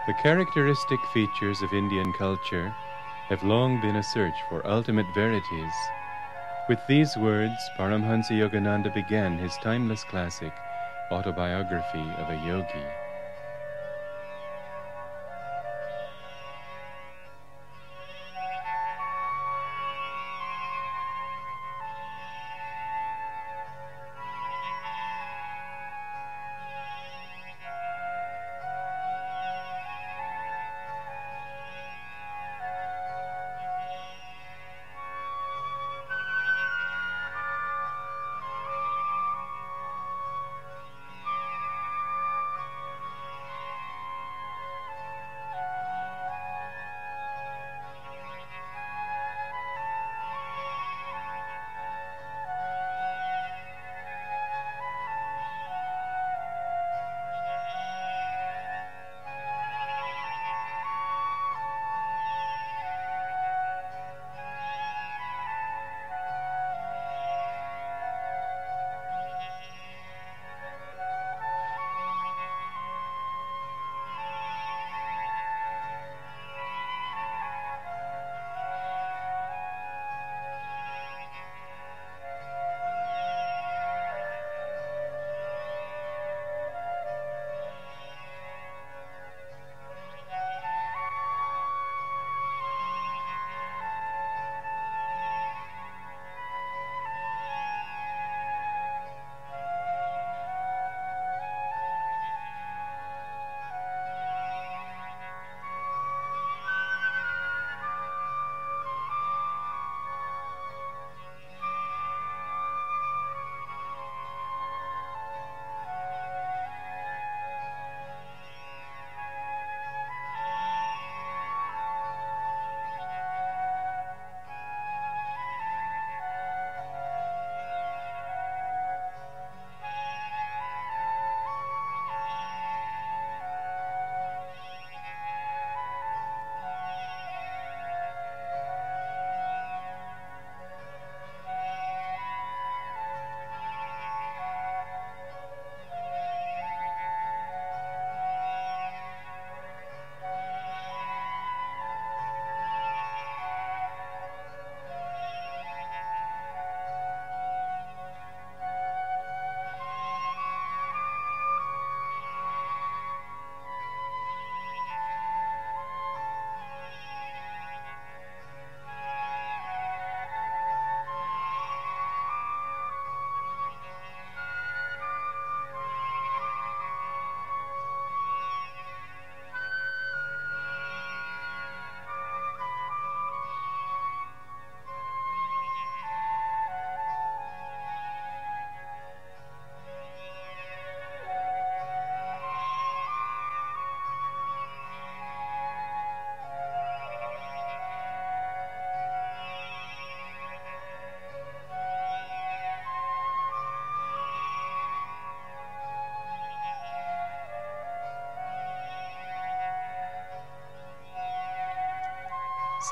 The characteristic features of Indian culture have long been a search for ultimate verities. With these words, Paramhansa Yogananda began his timeless classic, Autobiography of a Yogi.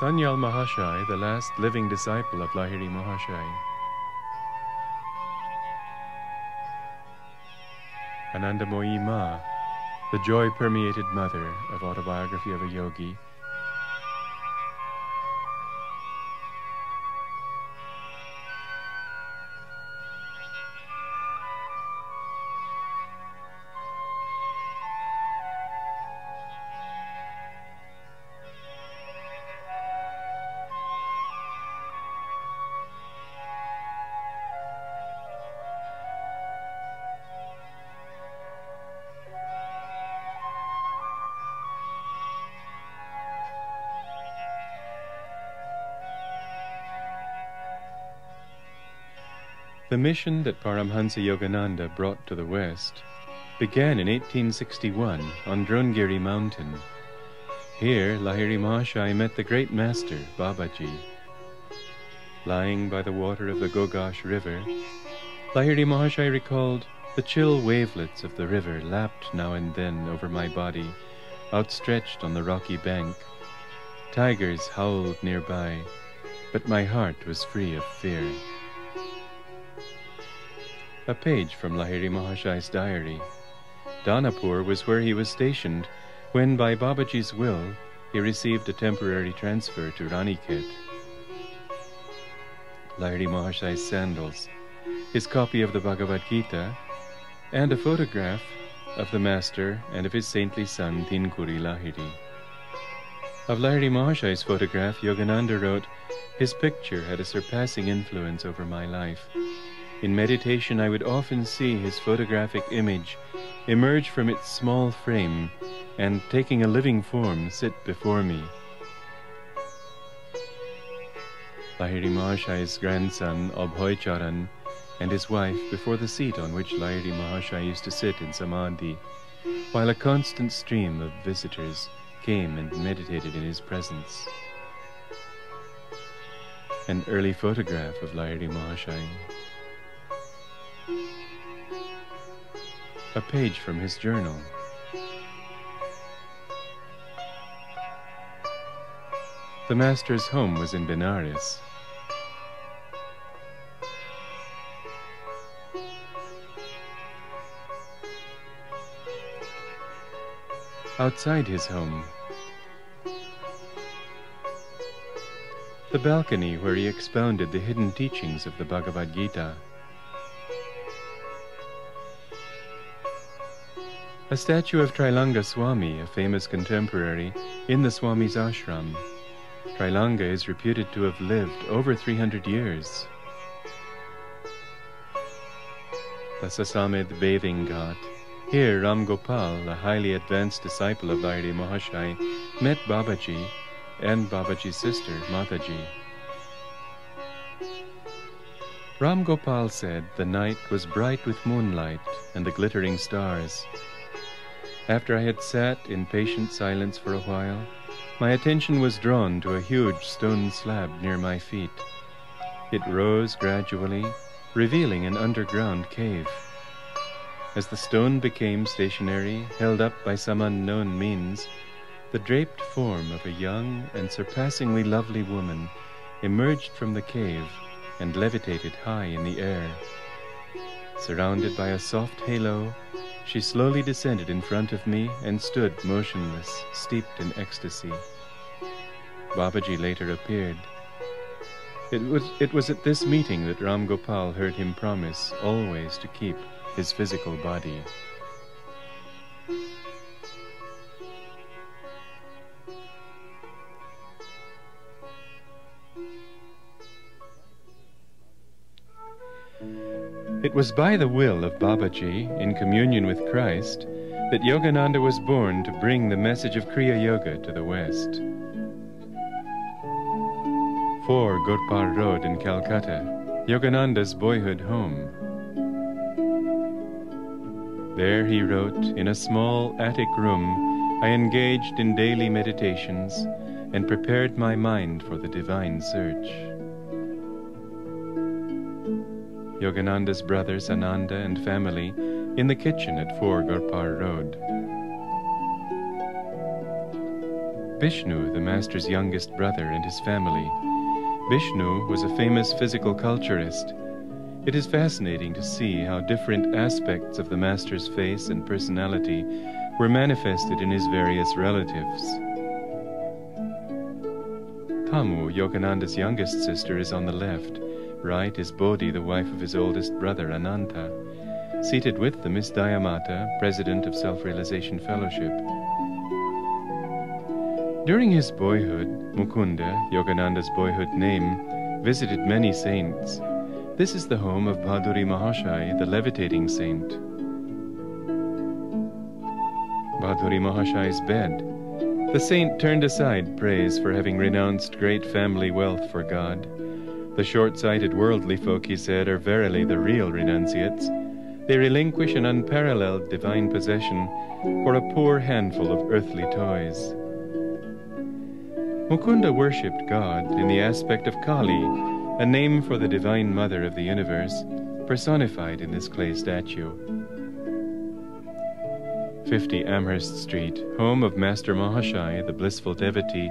Sanyal Mahashai, the last living disciple of Lahiri Mahashai. Anandamoyi Ma, the joy-permeated mother of Autobiography of a Yogi. The mission that Paramhansa Yogananda brought to the West began in 1861 on Drongiri Mountain. Here, Lahiri Mahashai met the great master, Babaji. Lying by the water of the Gogash River, Lahiri Mahashai recalled the chill wavelets of the river lapped now and then over my body, outstretched on the rocky bank. Tigers howled nearby, but my heart was free of fear. A page from Lahiri Mahashai's diary. Danapur was where he was stationed when by Babaji's will he received a temporary transfer to Ranikhet. Lahiri Mahashai's sandals, his copy of the Bhagavad Gita, and a photograph of the master and of his saintly son Tinkuri Lahiri. Of Lahiri Mahashai's photograph, Yogananda wrote, "His picture had a surpassing influence over my life. In meditation I would often see his photographic image emerge from its small frame and, taking a living form, sit before me." Lahiri Mahashai's grandson, Abhay Charan, and his wife before the seat on which Lahiri Mahashai used to sit in Samadhi, while a constant stream of visitors came and meditated in his presence. An early photograph of Lahiri Mahashai. A page from his journal. The master's home was in Benares. Outside his home, the balcony where he expounded the hidden teachings of the Bhagavad Gita. A statue of Trilanga Swami, a famous contemporary, in the Swami's ashram. Trilanga is reputed to have lived over 300 years. The Sasamed bathing ghat. Here Ram Gopal, a highly advanced disciple of Lahiri Mahashai, met Babaji and Babaji's sister, Mataji. Ram Gopal said the night was bright with moonlight and the glittering stars. After I had sat in patient silence for a while, my attention was drawn to a huge stone slab near my feet. It rose gradually, revealing an underground cave. As the stone became stationary, held up by some unknown means, the draped form of a young and surpassingly lovely woman emerged from the cave and levitated high in the air. Surrounded by a soft halo, she slowly descended in front of me and stood motionless, steeped in ecstasy. Babaji later appeared. It was at this meeting that Ram Gopal heard him promise always to keep his physical body. It was by the will of Babaji, in communion with Christ, that Yogananda was born to bring the message of Kriya Yoga to the West. 4 Gurpar Road in Calcutta, Yogananda's boyhood home. There he wrote, in a small attic room, I engaged in daily meditations and prepared my mind for the divine search. Yogananda's brothers Ananda and family in the kitchen at 4 Gurpar Road. Vishnu, the master's youngest brother, and his family. Vishnu was a famous physical culturist. It is fascinating to see how different aspects of the master's face and personality were manifested in his various relatives. Tamu, Yogananda's youngest sister, is on the left. Right is Bodhi, the wife of his oldest brother, Ananta. Seated with them is Dayamata, president of Self-Realization Fellowship. During his boyhood, Mukunda, Yogananda's boyhood name, visited many saints. This is the home of Bhaduri Mahashai, the levitating saint. Bhaduri Mahashai's bed. The saint turned aside praise for having renounced great family wealth for God. The short-sighted worldly folk, he said, are verily the real renunciates. They relinquish an unparalleled divine possession for a poor handful of earthly toys. Mukunda worshipped God in the aspect of Kali, a name for the Divine Mother of the universe, personified in this clay statue. 50 Amherst Street, home of Master Mahashai, the blissful devotee,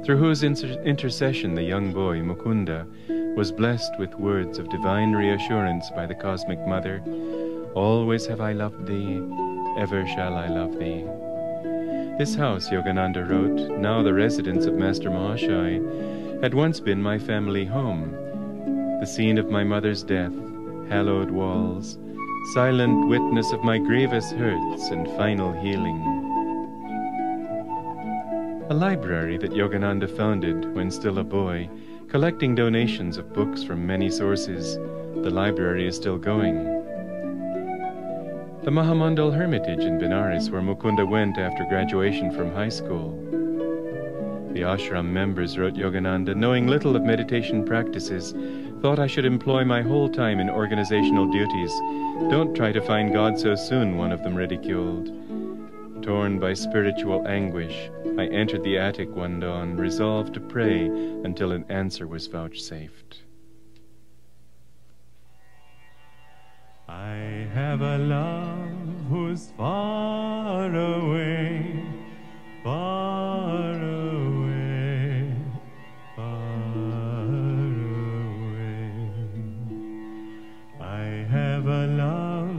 through whose intercession the young boy, Mukunda, was blessed with words of divine reassurance by the Cosmic Mother. Always have I loved thee, ever shall I love thee. This house, Yogananda wrote, now the residence of Master Mahashai, had once been my family home, the scene of my mother's death, hallowed walls, silent witness of my grievous hurts and final healing. A library that Yogananda founded when still a boy, collecting donations of books from many sources. The library is still going. The Mahamandal Hermitage in Benares, where Mukunda went after graduation from high school. The ashram members, wrote Yogananda, knowing little of meditation practices, thought I should employ my whole time in organizational duties. Don't try to find God so soon, one of them ridiculed. Torn by spiritual anguish, I entered the attic one dawn, resolved to pray until an answer was vouchsafed. I have a love who's far away, far away, far away. I have a love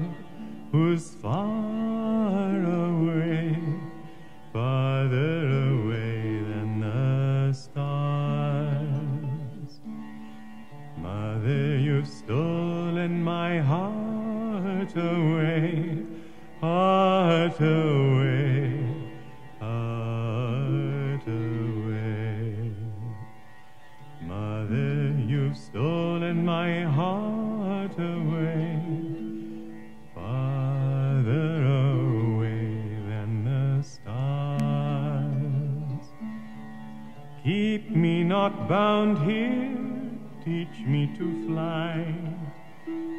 who's far away, farther away than the stars. Mother, you've stolen my heart away, heart away, heart away. Mother, you've stolen my heart away, farther away than the stars. Keep me not bound here, teach me to fly,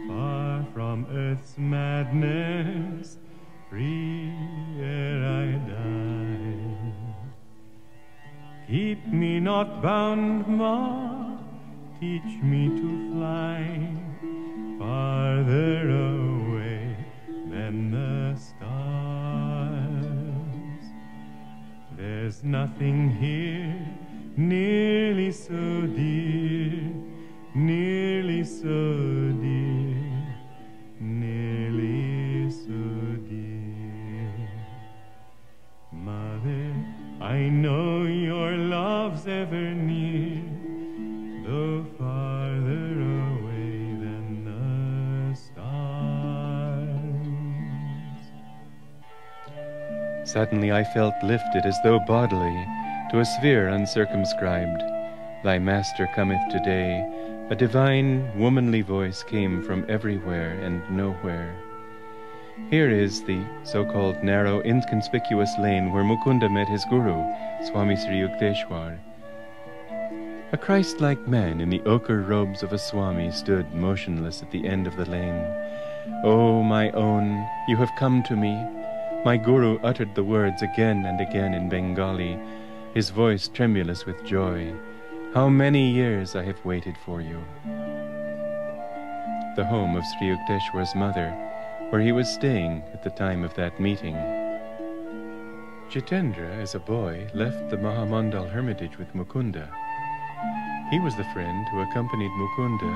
far from earth's madness, free ere I die. Keep me not bound, Ma, teach me to fly, farther away than the stars. There's nothing here nearly so dear, nearly so dear, nearly so dear. Mother, I know your love's ever near, though farther away than the stars. Suddenly I felt lifted as though bodily to a sphere uncircumscribed. Thy Master cometh today. A divine, womanly voice came from everywhere and nowhere. Here is the so-called narrow, inconspicuous lane where Mukunda met his guru, Swami Sri Yukteswar. A Christ-like man in the ochre robes of a Swami stood motionless at the end of the lane. "Oh, my own, you have come to me." My guru uttered the words again and again in Bengali, his voice tremulous with joy. "How many years I have waited for you." The home of Sri Yukteswar's mother, where he was staying at the time of that meeting. Jitendra, as a boy, left the Mahamandal Hermitage with Mukunda. He was the friend who accompanied Mukunda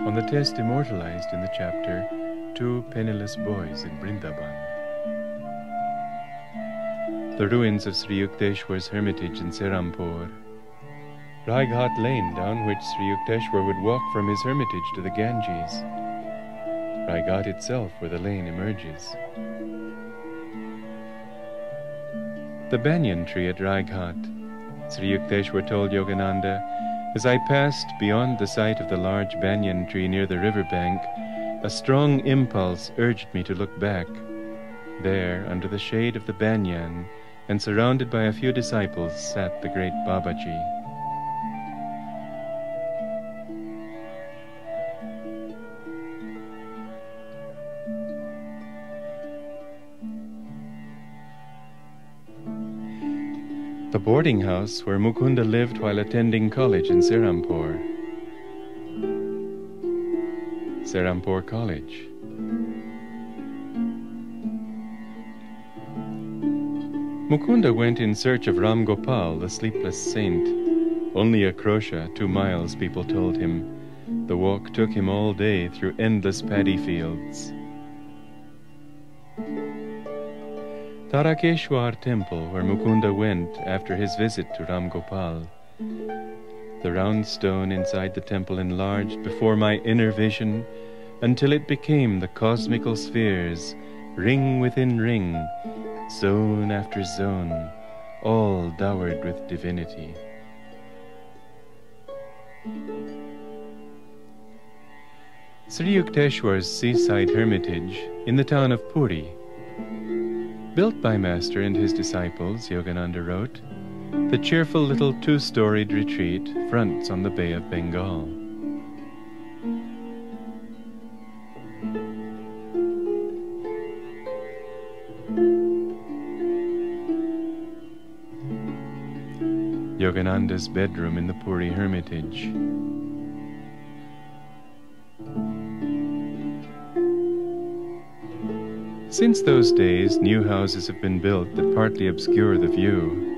on the test immortalized in the chapter Two Penniless Boys in Vrindavan. The ruins of Sri Yukteswar's hermitage in Serampore. Raighat Lane, down which Sri Yukteswar would walk from his hermitage to the Ganges. Raighat itself, where the lane emerges. The banyan tree at Raighat. Sri Yukteswar told Yogananda, "As I passed beyond the sight of the large banyan tree near the river bank, a strong impulse urged me to look back. There, under the shade of the banyan, and surrounded by a few disciples, sat the great Babaji." The boarding house where Mukunda lived while attending college in Serampore. Serampore College. Mukunda went in search of Ram Gopal, the sleepless saint. Only a krosha, 2 miles, people told him. The walk took him all day through endless paddy fields. Tarakeshwar temple, where Mukunda went after his visit to Ram Gopal. The round stone inside the temple enlarged before my inner vision until it became the cosmical spheres, ring within ring, zone after zone, all dowered with divinity. Sri Yukteswar's seaside hermitage in the town of Puri, built by Master and his disciples, Yogananda wrote, the cheerful little two-storied retreat fronts on the Bay of Bengal. Yogananda's bedroom in the Puri hermitage. Since those days, new houses have been built that partly obscure the view.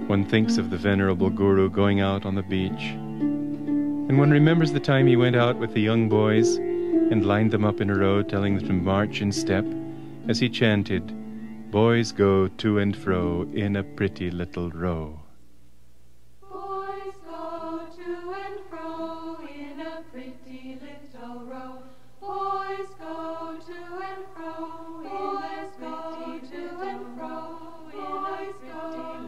One thinks of the venerable Guru going out on the beach, and one remembers the time he went out with the young boys and lined them up in a row, telling them to march in step as he chanted, "Boys go to and fro in a pretty little row." Boys go to and fro in a pretty little row. Boys go to and fro. Boys go to and fro. Boys go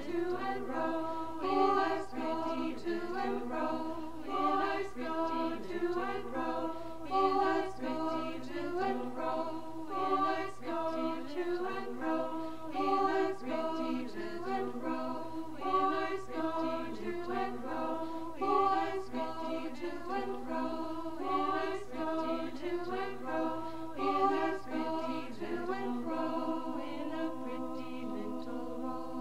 to and fro. Boys go to and fro. Boys go to and fro. Boys go to and fro. Boys go to and fro. Boys go to and fro. Boys go to and fro. Boys go to and fro. Boys go to and fro. Boys go to and fro in a pretty little row.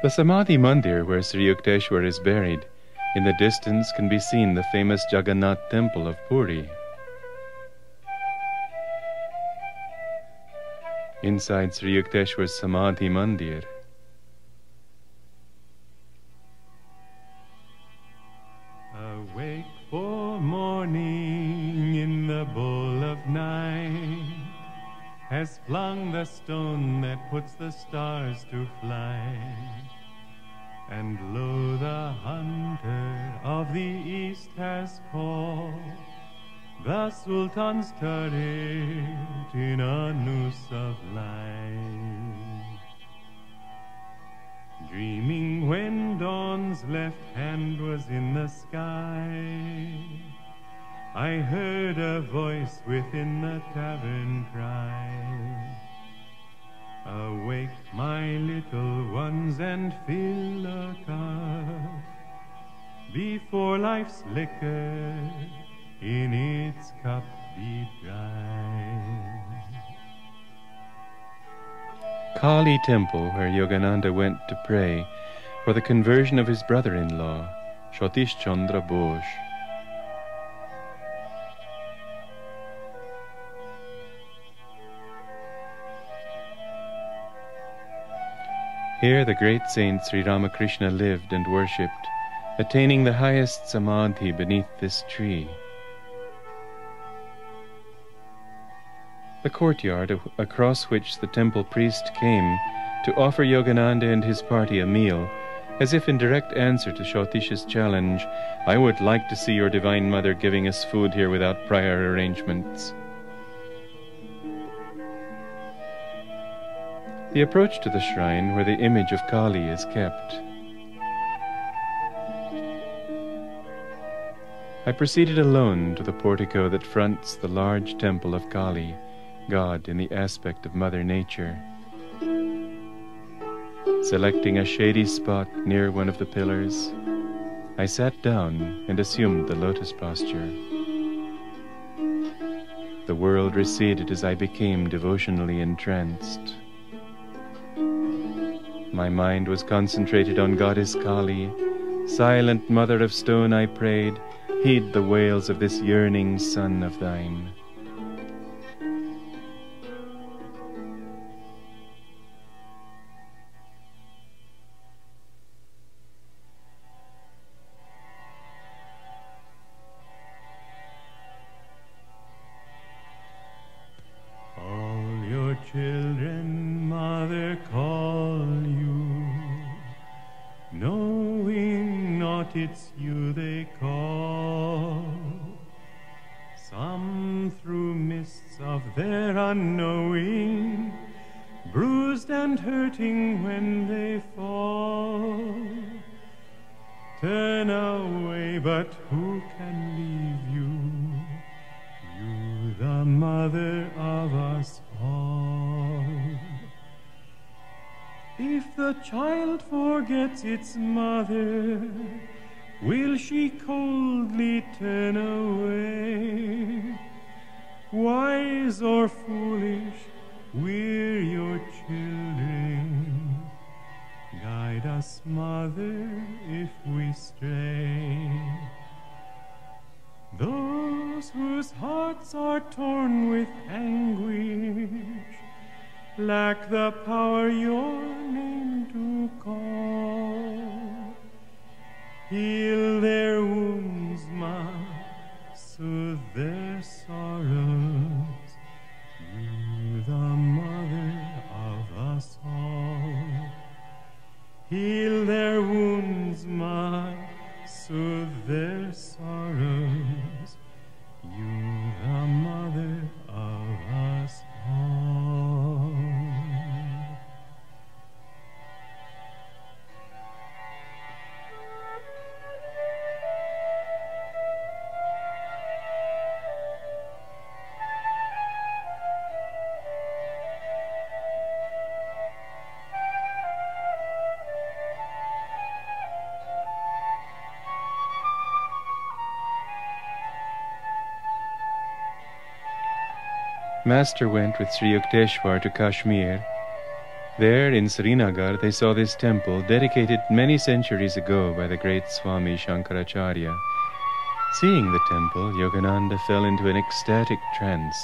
The Samadhi Mandir, where Sri Yukteswar is buried, in the distance can be seen the famous Jagannath temple of Puri. Inside Sri Yukteswar's Samadhi Mandir, Awake for morning in the bowl of night has flung the stone that puts the stars to flight. And lo, the hunter of the east has called the Sultan's turret in a noose of light. Dreaming when dawn's left hand was in the sky, I heard a voice within the tavern cry, "Awake, my little ones, and fill a cup before life's liquor in its cup be dry." Kali temple, where Yogananda went to pray for the conversion of his brother-in-law, Satish Chandra Bose. Here the great saint Sri Ramakrishna lived and worshipped, attaining the highest samadhi beneath this tree. The courtyard across which the temple priest came to offer Yogananda and his party a meal, as if in direct answer to Shatish's challenge, "I would like to see your Divine Mother giving us food here without prior arrangements." The approach to the shrine where the image of Kali is kept. I proceeded alone to the portico that fronts the large temple of Kali, God in the aspect of Mother Nature. Selecting a shady spot near one of the pillars, I sat down and assumed the lotus posture. The world receded as I became devotionally entranced. My mind was concentrated on Goddess Kali. "Silent Mother of Stone," I prayed, "heed the wails of this yearning son of thine." children, Mother, call you, knowing not it's you they call. Some through mists of their unknowing, bruised and hurting when they fall, turn away, but who can leave you? You, the mother of us all. If the child forgets its mother, will she coldly turn away? Wise or foolish, we're your children. Guide us, Mother, if we stray. Those whose hearts are torn with anguish lack the power your name to call. Heal their wounds, Ma, soothe their sorrows. You, the mother of us all. Heal their wounds, Ma, soothe their sorrows. You, the mother of us all. Master went with Sri Yukteswar to Kashmir. There in Srinagar they saw this temple dedicated many centuries ago by the great Swami Shankaracharya. Seeing the temple, Yogananda fell into an ecstatic trance.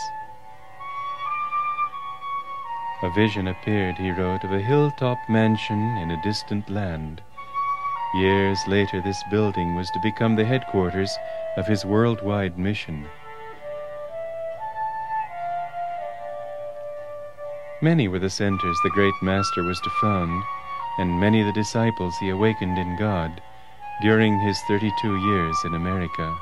A vision appeared, he wrote, of a hilltop mansion in a distant land. Years later, this building was to become the headquarters of his worldwide mission. Many were the centers the great master was to found, and many the disciples he awakened in God during his 32 years in America.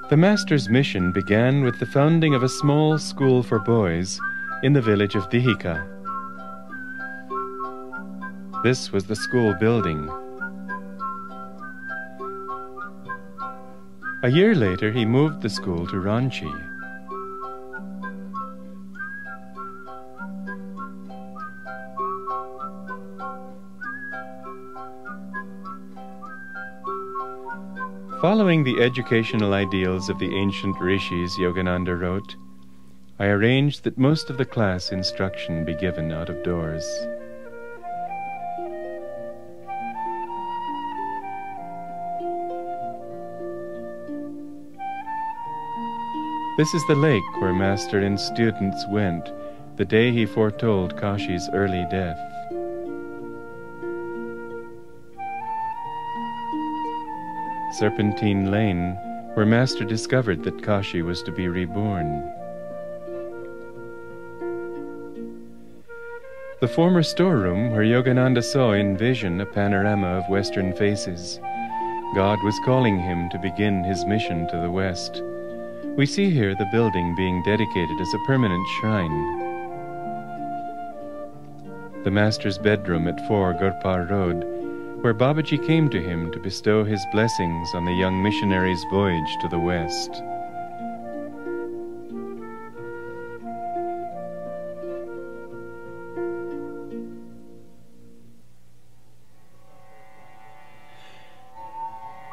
The Master's mission began with the founding of a small school for boys in the village of Dihika. This was the school building. A year later, he moved the school to Ranchi. Following the educational ideals of the ancient rishis, Yogananda wrote, I arranged that most of the class instruction be given out of doors. This is the lake where Master and students went the day he foretold Kashi's early death. Serpentine Lane, where Master discovered that Kashi was to be reborn. The former storeroom where Yogananda saw in vision a panorama of western faces. God was calling him to begin his mission to the west. We see here the building being dedicated as a permanent shrine. The Master's bedroom at 4 Gurpar Road, where Babaji came to him to bestow his blessings on the young missionary's voyage to the West.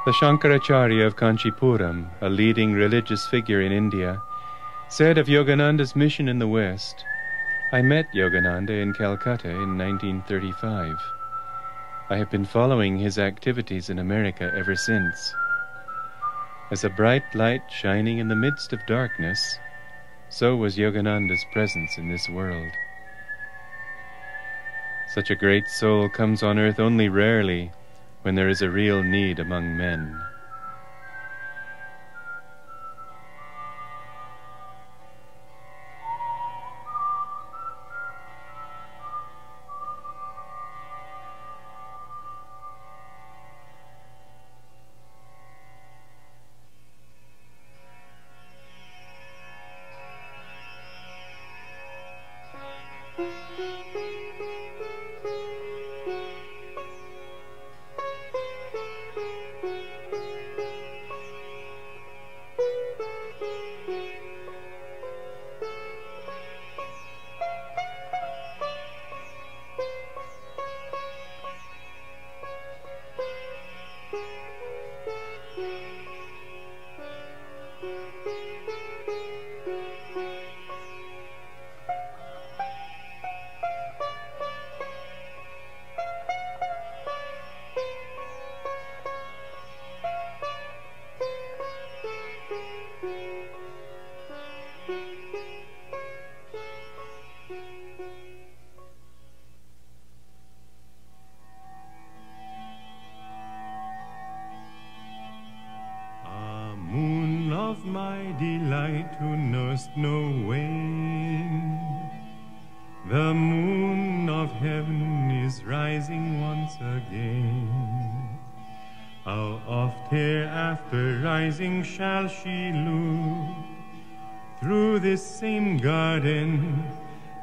The Shankaracharya of Kanchipuram, a leading religious figure in India, Said of Yogananda's mission in the West, I met Yogananda in Calcutta in 1935. I have been following his activities in America ever since. As a bright light shining in the midst of darkness, so was Yogananda's presence in this world. Such a great soul comes on earth only rarely when there is a real need among men. Of my delight who knowest no wane, the moon of heaven is rising once again. How oft hereafter rising shall she look through this same garden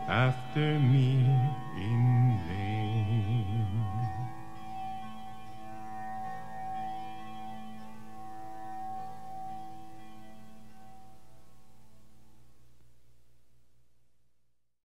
after me in vain?